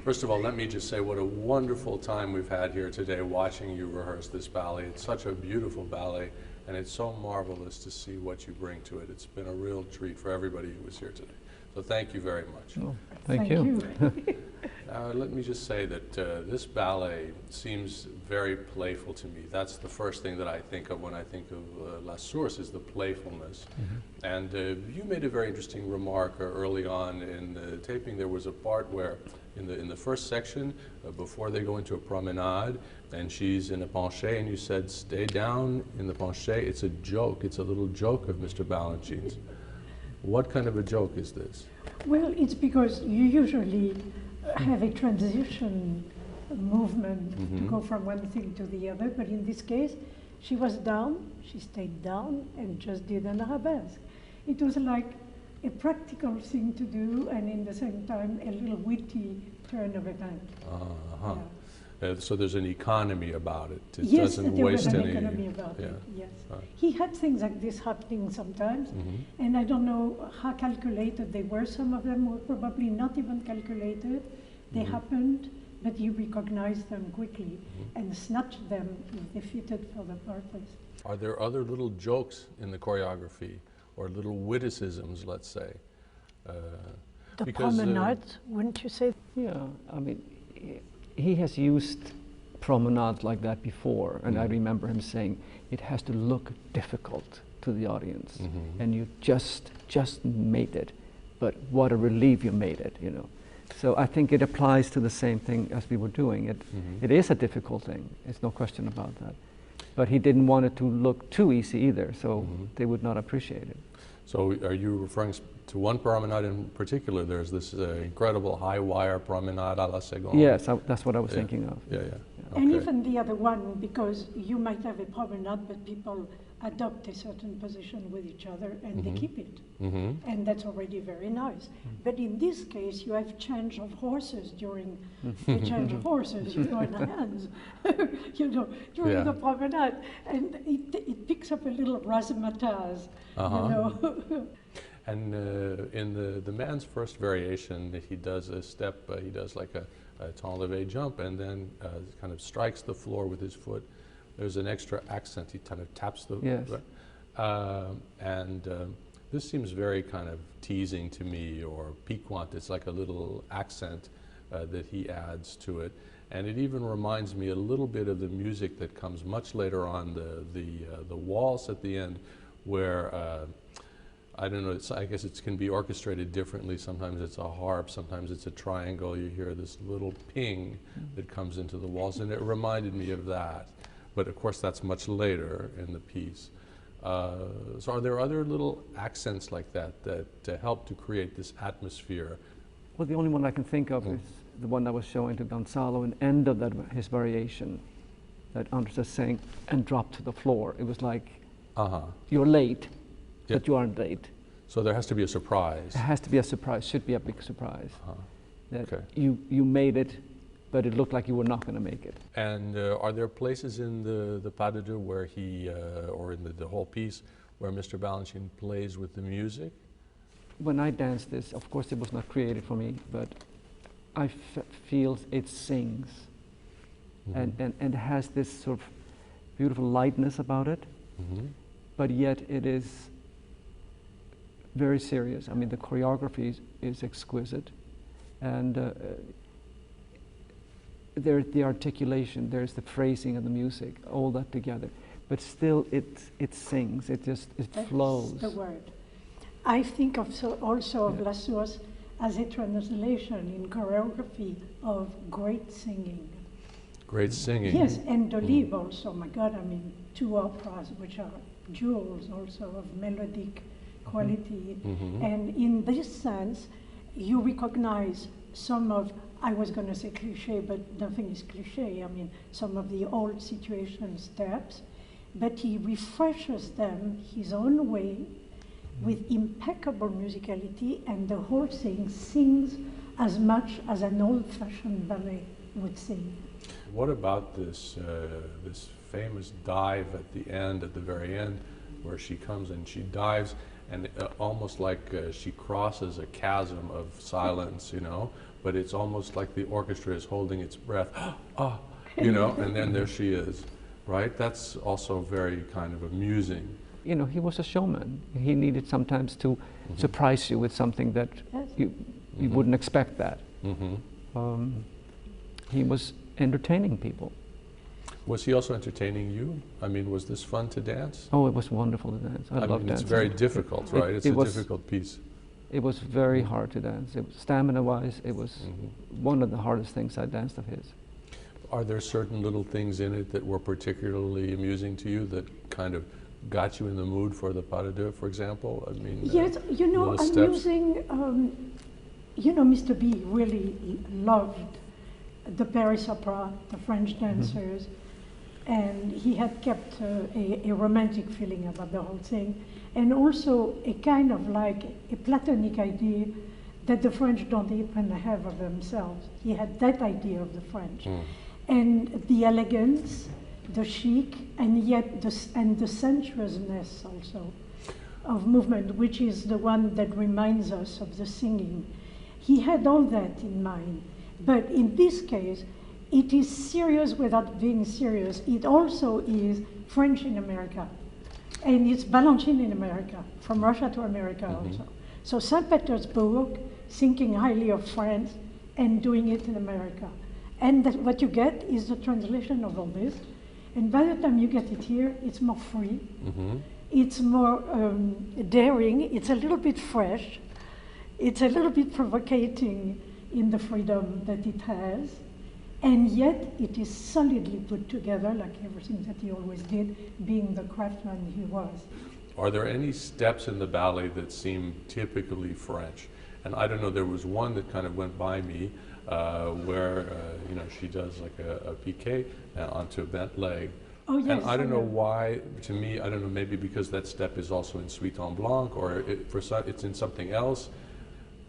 First of all, let me just say what a wonderful time we've had here today watching you rehearse this ballet. It's such a beautiful ballet, and it's so marvelous to see what you bring to it. It's been a real treat for everybody who was here today. So thank you very much. Oh, thank you. Let me just say that this ballet seems very playful to me. That's the first thing that I think of when I think of La Source, is the playfulness. And you made a very interesting remark early on in the taping. There was a part where in the first section, before they go into a promenade, and she's in a penché, and you said, stay down in the penché. It's a joke. It's a little joke of Mr. Balanchine's. What kind of a joke is this? Well, it's because you usually have a transition movement to go from one thing to the other, but in this case, she was down, she stayed down, and just did an arabesque. It was like a practical thing to do, and in the same time, a little witty turn of event. Uh-huh. Yeah. So there's an economy about it. It yes, doesn't there waste was an any. economy about yeah. it. Yes, Right. He had things like this happening sometimes, and I don't know how calculated they were. Some of them were probably not even calculated. They happened, but you recognized them quickly and snatched them if they fitted for the purpose. Are there other little jokes in the choreography, or little witticisms, let's say? The promenade, wouldn't you say? Yeah, I mean, he has used promenades like that before, and I remember him saying it has to look difficult to the audience, and you just made it, but what a relief you made it, you know. So I think it applies to the same thing as we were doing. It is a difficult thing, there's no question about that. But he didn't want it to look too easy either, so they would not appreciate it. So are you referring to one promenade in particular? There's this incredible high wire promenade à la seconde. Yes, that's what I was thinking of. Yeah, yeah. Okay. And even the other one, because you might have a promenade, but people adopt a certain position with each other and they keep it. And that's already very nice. But in this case, you have change of horses during the change of horses, you know, in hands, you know, during the promenade. And it picks up a little razzmatazz, you know. And in the man's first variation, he does a step, he does like a temps levé jump, and then kind of strikes the floor with his foot. There's an extra accent. He kind of taps the... Yes. This seems very kind of teasing to me, or piquant. It's like a little accent that he adds to it. And it even reminds me a little bit of the music that comes much later on, the waltz at the end, where I don't know, I guess it can be orchestrated differently. Sometimes it's a harp, sometimes it's a triangle. You hear this little ping that comes into the waltz, and it reminded me of that. But of course, that's much later in the piece. So are there other little accents like that that help to create this atmosphere? Well, the only one I can think of is the one that was showing to Gonzalo, and end of that, his variation, that Andres is saying, and drop to the floor. It was like, you're late, but you aren't late. So there has to be a surprise. It has to be a surprise, should be a big surprise. That Okay. you made it, but it looked like you were not going to make it. And are there places in the pas de deux where he, or in the whole piece, where Mr. Balanchine plays with the music? When I danced this, of course it was not created for me, but I feel it sings, and has this sort of beautiful lightness about it, but yet it is very serious. I mean, the choreography is exquisite, and there's the articulation, there's the phrasing of the music, all that together. But still, it sings. It flows. That's the word. I think of also of La Source as a translation in choreography of great singing. Great singing. Yes, and D'Olive also. My God, I mean, two operas which are jewels also of melodic quality. And in this sense, you recognize some of, I was going to say cliché, but nothing is cliché. I mean, some of the old situation steps, but he refreshes them his own way with impeccable musicality, and the whole thing sings as much as an old-fashioned ballet would sing. What about this this famous dive at the end, at the very end, where she comes and she dives, and almost like she crosses a chasm of silence, you know, but it's almost like the orchestra is holding its breath, ah, you know, and then there she is, right? That's also very kind of amusing. You know, he was a showman. He needed sometimes to surprise you with something that you wouldn't expect that. He was entertaining people. Was he also entertaining you? I mean, was this fun to dance? Oh, it was wonderful to dance. I love dancing. It's very difficult, right? It's a difficult piece. It was very hard to dance. Stamina-wise, it was one of the hardest things I danced of his. Are there certain little things in it that were particularly amusing to you that kind of got you in the mood for the pas de deux, for example? I mean, yes, you know, amusing. You know, Mr. B really loved the Paris Opera, the French dancers, and he had kept a romantic feeling about the whole thing, and also a kind of like a Platonic idea that the French don't even have of themselves. He had that idea of the French, and the elegance, the chic, and yet the sensuousness also of movement, which is the one that reminds us of the singing. He had all that in mind, but in this case, it is serious without being serious. It also is French in America, and it's Balanchine in America, from Russia to America also. So St. Petersburg, thinking highly of France, and doing it in America. And what you get is the translation of all this. And by the time you get it here, it's more free, it's more daring, it's a little bit fresh, it's a little bit provocating in the freedom that it has, and yet it is solidly put together, like everything that he always did, being the craftsman he was. Are there any steps in the ballet that seem typically French? And I don't know, there was one that kind of went by me, where you know, she does like a piqué onto a bent leg. Oh, yes, and I don't know why, to me, I don't know, maybe because that step is also in Suite en Blanc, or it's in something else.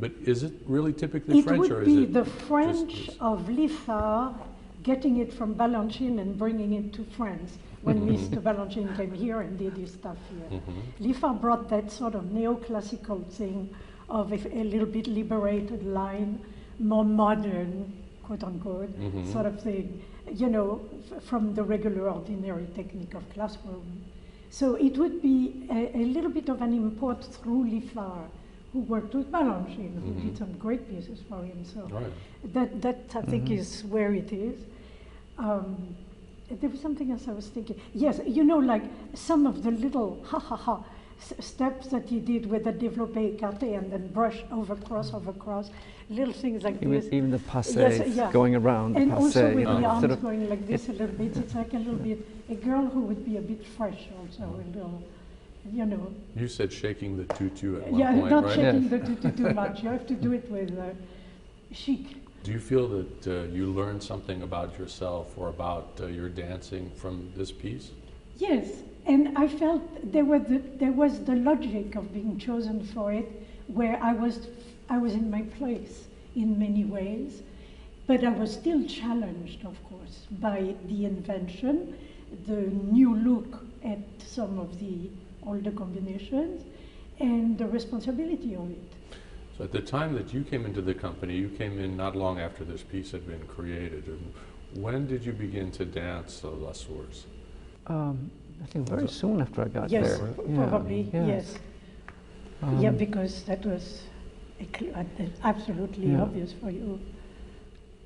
But is it really typically French, or is it? It would be the French of Liffard getting it from Balanchine and bringing it to France when Mr. Balanchine came here and did his stuff here. Liffard brought that sort of neoclassical thing of a little bit liberated line, more modern, quote unquote, sort of thing, you know, from the regular ordinary technique of classroom. So it would be a little bit of an import through Liffard, who worked with Balanchine, who did some great pieces for him. So that I think is where it is. There was something else I was thinking. Yes, you know, like some of the little steps that he did with the développé écarté and then brush over cross, little things like this. Even the passé, going around. And passé, also with the arms sort of going like this a little bit. It's like a little bit, a girl who would be a bit fresh also, a little, you know. You said shaking the tutu at one point, not right? shaking the tutu too much. You have to do it with chic. Do you feel that you learned something about yourself or about your dancing from this piece? Yes, and I felt there was the logic of being chosen for it, where I was in my place in many ways, but I was still challenged, of course, by the invention, the new look at some of the older combinations, and the responsibility of it. So at the time that you came into the company, you came in not long after this piece had been created. And when did you begin to dance La Source? I think very soon after I got yes, there. Probably, yes. Yeah, because that was absolutely obvious for you.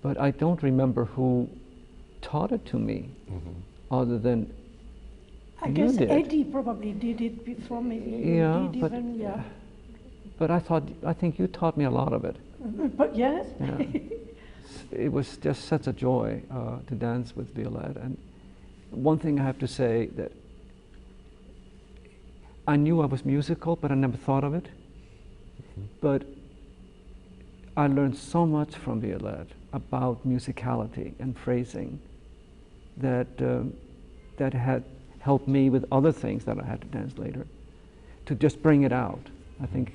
But I don't remember who taught it to me, other than I guess Eddie probably did it before, maybe you did even, But I think you taught me a lot of it. But yes. Yeah. It was just such a joy to dance with Violette. And one thing I have to say, that I knew I was musical, but I never thought of it. But I learned so much from Violette about musicality and phrasing that that had helped me with other things that I had to dance later, to just bring it out. I think,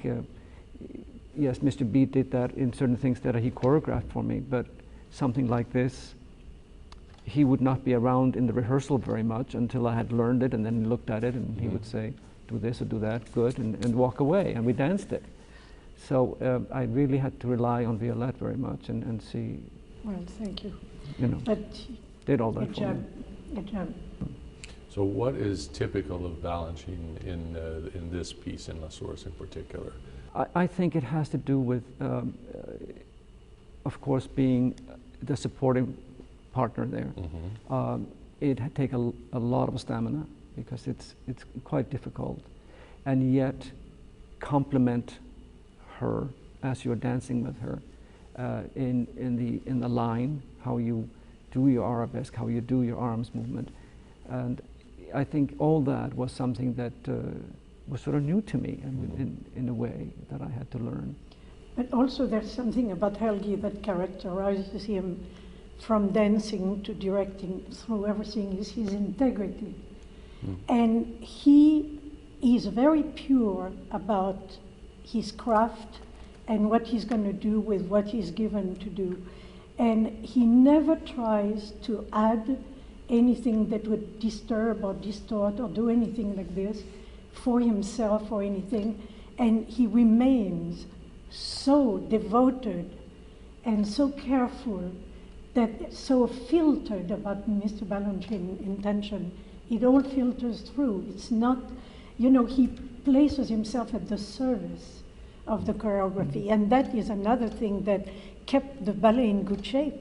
yes, Mr. B did that in certain things that he choreographed for me, but something like this, he would not be around in the rehearsal very much until I had learned it, and then he looked at it and he would say, do this or do that, good, and walk away, and we danced it. So I really had to rely on Violette very much and see. Well, thank you. You know, But did all that good for job. me. Good job. So what is typical of Balanchine in this piece, in La Source in particular? I think it has to do with, of course, being the supporting partner there. Mm-hmm. It takes a lot of stamina because it's quite difficult, and yet complement her as you're dancing with her in the line, how you do your arabesque, how you do your arms movement, and I think all that was something that was sort of new to me, and in a way that I had to learn. But also there's something about Helgi that characterizes him from dancing to directing through everything is his integrity. And he is very pure about his craft and what he's going to do with what he's given to do. And he never tries to add anything that would disturb or distort or do anything like this for himself or anything. And he remains so devoted and so careful, that so filtered about Mr. Balanchine's intention. It all filters through. It's not, you know, he places himself at the service of the choreography. And that is another thing that kept the ballet in good shape.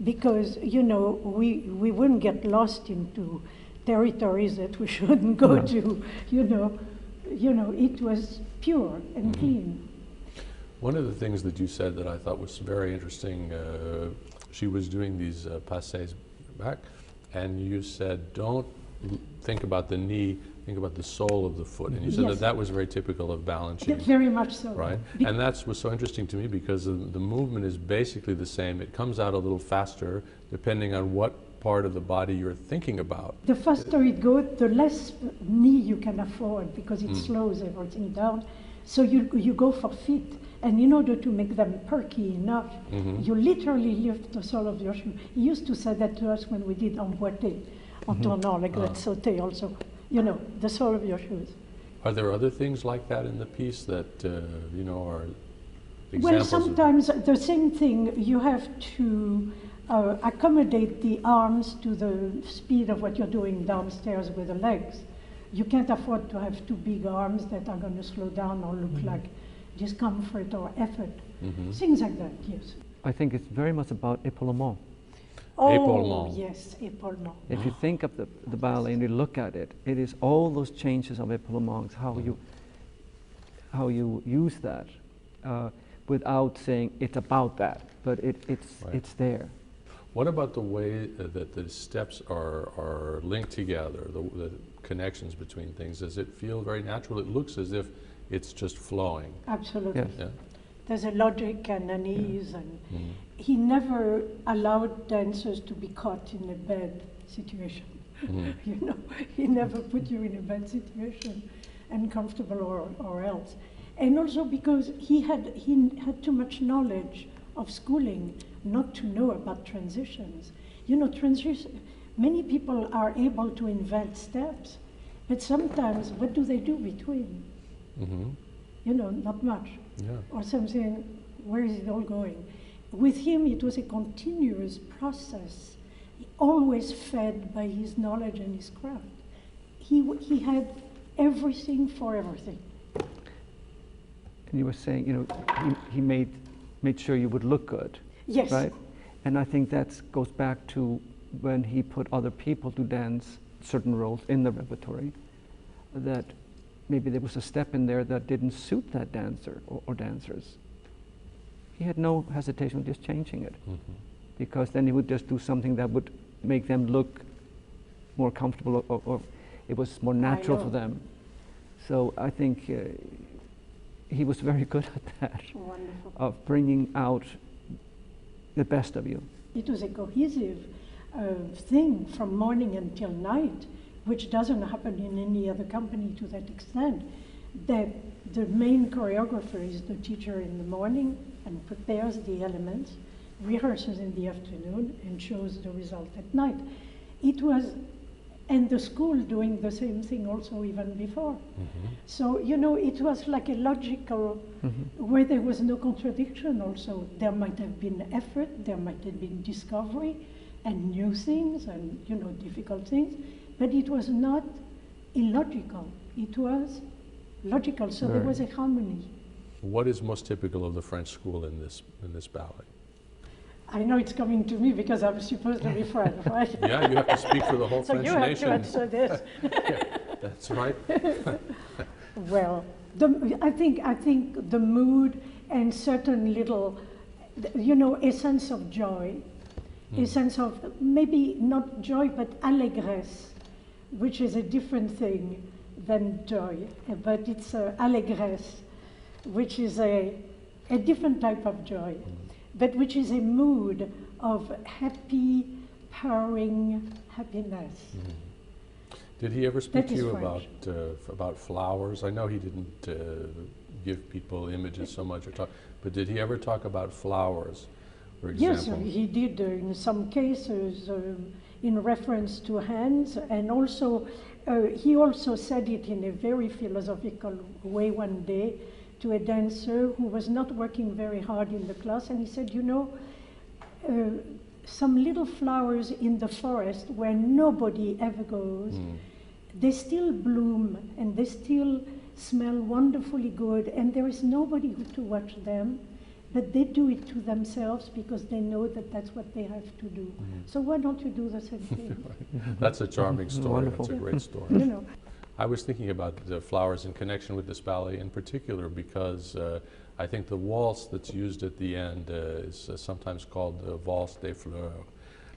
Because, you know, we wouldn't get lost into territories that we shouldn't go to. You know, it was pure and clean. One of the things that you said that I thought was very interesting, she was doing these passés back, and you said, don't think about the knee, think about the sole of the foot. And you said that was very typical of Balanchine. Very much so. Right? And that's what's so interesting to me, because the movement is basically the same. It comes out a little faster depending on what part of the body you're thinking about. The faster it goes, the less knee you can afford, because it slows everything down. So you go for feet. And in order to make them perky enough, you literally lift the sole of your shoe. He used to say that to us when we did emboîté, en tournant, like that sauté also. You know, the sole of your shoes. Are there other things like that in the piece that, you know, are examples? Well, sometimes the same thing, you have to accommodate the arms to the speed of what you're doing downstairs with the legs. You can't afford to have two big arms that are going to slow down or look like discomfort or effort. Things like that, yes. I think it's very much about épaulement. Oh, Épaulement. yes, épaulement. If you think of the ballet and you look at it, it is all those changes of épaulement, how you use that without saying it's about that, but it's there. What about the way that the steps are linked together, the connections between things? Does it feel very natural? It looks as if it's just flowing. Absolutely. Yes. Yeah. There's a logic and an ease, and he never allowed dancers to be caught in a bad situation. You know, he never put you in a bad situation, uncomfortable or else. And also because he had too much knowledge of schooling not to know about transitions. You know, many people are able to invent steps, but sometimes what do they do between? You know, not much. Yeah. Or something, where is it all going? With him, it was a continuous process, always fed by his knowledge and his craft. He had everything for everything. And you were saying, you know, he made sure you would look good. Yes. Right? And I think that goes back to when he put other people to dance certain roles in the repertory, that maybe there was a step in there that didn't suit that dancer or dancers. He had no hesitation with just changing it, because then he would just do something that would make them look more comfortable, or it was more natural for them. So I think he was very good at that, Wonderful. of bringing out the best of you. It was a cohesive thing from morning until night, which doesn't happen in any other company to that extent, that the main choreographer is the teacher in the morning and prepares the elements, rehearses in the afternoon, and shows the result at night. It was and the school doing the same thing also even before. So, you know, it was like a logical, where there was no contradiction also. There might have been effort, there might have been discovery and new things and, you know, difficult things, but it was not illogical. It was logical, so there was a harmony. What is most typical of the French school in this ballet? I know it's coming to me because I'm supposed to be French, right? Yeah, you have to speak for the whole So French you have nation. to answer this. Yeah, that's right. Well, I think the mood and certain little, you know, a sense of joy, a sense of maybe not joy but allégresse, which is a different thing than joy, but it's allégresse, which is a different type of joy, but which is a mood of happy, purring happiness. Did he ever speak That to is you French. about flowers? I know he didn't give people images so much or talk, but did he ever talk about flowers, for example? Yes, he did in some cases in reference to hands, and also he also said it in a very philosophical way one day to a dancer who was not working very hard in the class, and he said, you know, some little flowers in the forest where nobody ever goes, they still bloom and they still smell wonderfully good, and there is nobody to watch them, but they do it to themselves because they know that that's what they have to do. So why don't you do the same thing? That's a charming story. Wonderful. That's a great story. You know. I was thinking about the flowers in connection with this ballet in particular because I think the waltz that's used at the end is sometimes called the Valse des Fleurs.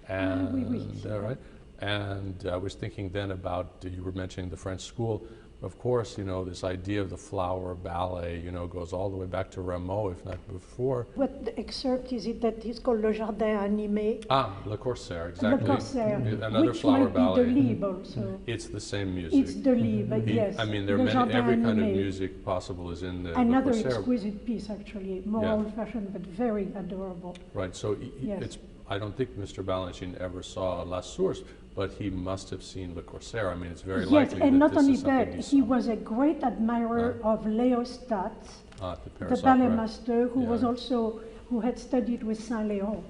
And, oui, oui. right? And I was thinking then about, you were mentioning the French school. Of course, you know, this idea of the flower ballet, you know, goes all the way back to Rameau, if not before. What the excerpt is it that is called Le Jardin Animé? Ah, Le Corsaire, exactly. Le Corsaire, Another which flower might ballet. be the Libre also. It's the same music. It's the Libre, yes. I mean, there are Le many, Jardin every kind of Animé. music possible is in the Another Le Corsaire. exquisite piece, actually, more Yeah. old-fashioned but very adorable. Right, so Yes. it's, I don't think Mr. Balanchine ever saw La Source, but he must have seen Le Corsaire. I mean, it's very Yes, likely and that not this only is something that, he he saw. was a great admirer of Leo Staats, The the Paris ballet Opera. master who was Yeah. also, who had studied with Saint-Léon.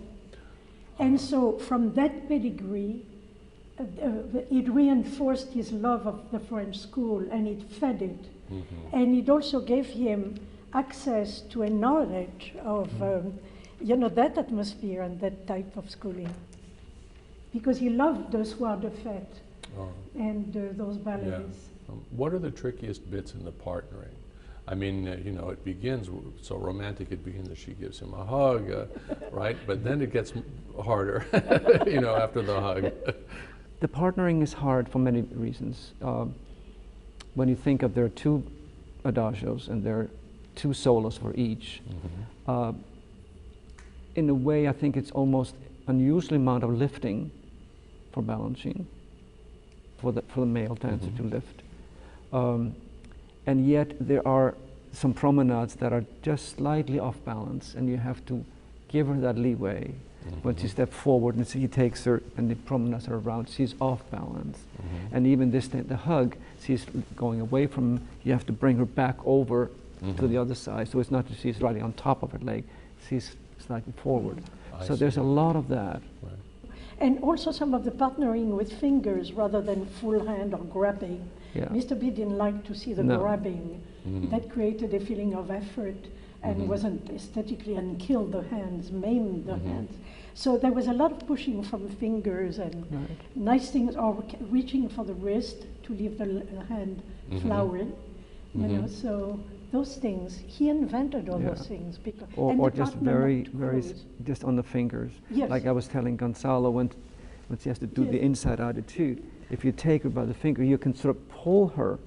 And so from that pedigree, it reinforced his love of the French school, and it fed it. And it also gave him access to a knowledge of, you know, that atmosphere and that type of schooling. Because he loved the soir de fête Oh. and those ballets. Yeah. What are the trickiest bits in the partnering? I mean, you know, it begins so romantic. It begins that she gives him a hug, right? But then it gets harder, you know, after the hug. The partnering is hard for many reasons. When you think of there are two adagios and there are two solos for each, in a way I think it's almost unusual amount of lifting for Balanchine, for the male dancer to lift. And yet there are some promenades that are just slightly off balance, and you have to give her that leeway. When she steps forward and he takes her and the promenades are around, she's off balance. And even this thing, the hug, she's going away from, you have to bring her back over to the other side. So it's not that she's riding on top of her leg, she's slightly forward. So there's a lot of that. Right. And also some of the partnering with fingers rather than full hand or grabbing. Yeah. Mr. B didn't like to see the No. grabbing. That created a feeling of effort and wasn't aesthetically, and killed the hands, maimed the hands. So there was a lot of pushing from fingers and nice things, or reaching for the wrist to leave the hand flowering. You know, so those things, he invented all those things. Because, and Or the just partner very, not very, close. just on the fingers. Yes. Like I was telling Gonzalo when she has to do the Yes. inside attitude, if you take her by the finger, you can sort of pull her.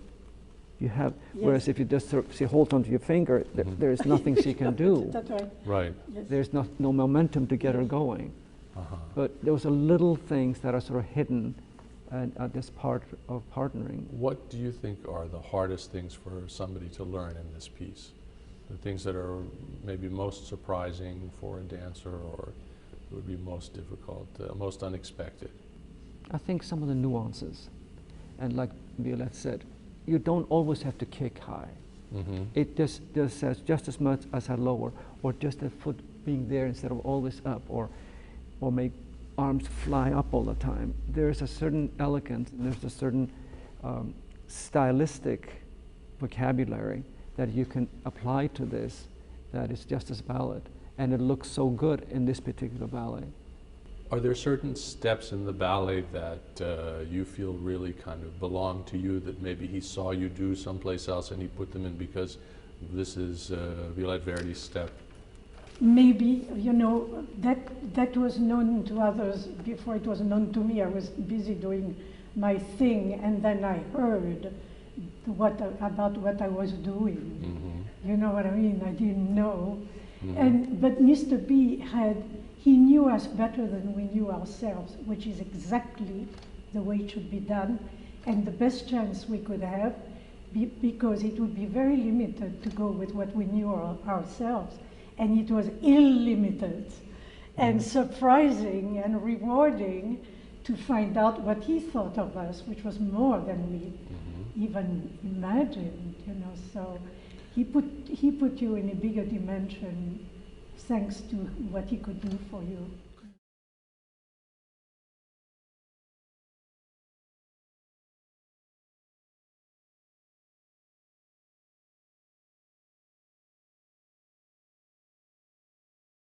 You have, whereas if you just sort of, she holds onto your finger, there is nothing she can do. That's right. Right. Yes. There's no momentum to get her going. But those are little things that are sort of hidden at this part of partnering. What do you think are the hardest things for somebody to learn in this piece? The things that are maybe most surprising for a dancer, or would be most difficult, most unexpected? I think some of the nuances. And like Violette said, you don't always have to kick high. It just says just as much as a lower, or just a foot being there instead of always up, or make arms fly up all the time. There's a certain elegance, and there's a certain stylistic vocabulary that you can apply to this that is just as valid, and it looks so good in this particular ballet. Are there certain steps in the ballet that you feel really kind of belong to you, that maybe he saw you do someplace else and he put them in because this is Violette Verdy's step? Maybe, you know, that was known to others before it was known to me. I was busy doing my thing, and then I heard about what I was doing. You know what I mean? I didn't know. But Mr. B he knew us better than we knew ourselves, which is exactly the way it should be done, and the best chance we could have, because it would be very limited to go with what we knew ourselves, and it was illimited and surprising and rewarding to find out what he thought of us, which was more than we even imagined, you know. So he put you in a bigger dimension thanks to what he could do for you.